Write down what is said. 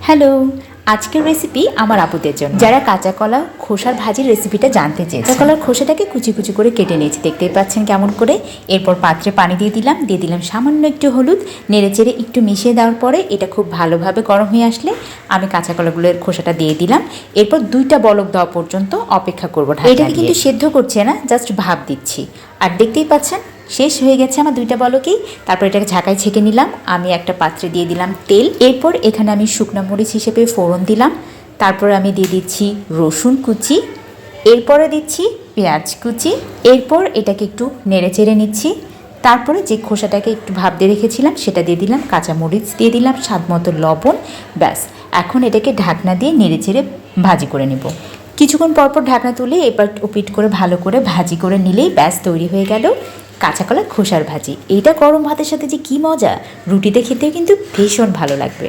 Hello, আজকের recipe আমার আপুদের জন্য যারা কাঁচা কলা খোসার ভাজির রেসিপিটা জানতে চেয়েছে। কাঁচা কলার খোসাটাকে কুচি কুচি করে কেটে নিয়েছি, দেখতেই পাচ্ছেন কেমন করে। এরপর পাত্রে পানি দিয়ে দিলাম সামান্য একটু হলুদ, নেড়েচেড়ে একটু মিশিয়ে দেওয়ার পরে এটা খুব ভালোভাবে গরম হয়ে আসলে আমি কাঁচা কলাগুলোর খোসাটা দিয়ে দিলাম। এরপর 2টা বলক দেওয়া পর্যন্ত অপেক্ষা করবো। এটাকে কিন্তু সেদ্ধ করছে না, জাস্ট ভাপ দিচ্ছি। আর দেখতেই পাচ্ছেন শেষ হয়ে গেছে আমার 2টা বলকেই। তারপর এটাকে ঝাঁকায় ছেঁকে নিলাম। আমি একটা পাত্রে দিয়ে দিলাম তেল। এরপর এখানে আমি শুকনো মরিচ হিসেবে ফোড়ন দিলাম। তারপর আমি দিয়ে দিচ্ছি রসুন কুচি, এরপরে দিচ্ছি পেঁয়াজ কুচি। এরপর এটাকে একটু নেড়ে চেড়ে নিচ্ছি। তারপরে যে খোসাটাকে একটু ভাপ দিয়ে রেখেছিলাম সেটা দিয়ে দিলাম, কাঁচামরিচ দিয়ে দিলাম, স্বাদ মতো লবণ। ব্যাস, এখন এটাকে ঢাকনা দিয়ে নেড়ে চেড়ে ভাজি করে নেব। কিছুক্ষণ পরপর ঢাকনা তুলে এবার ওপিট করে ভালো করে ভাজি করে নিলেই ব্যাস তৈরি হয়ে গেল কাঁচা কলার খোসার ভাজি। এইটা গরম ভাতের সাথে যে কী মজা, রুটিতে খেতেও কিন্তু ভীষণ ভালো লাগবে।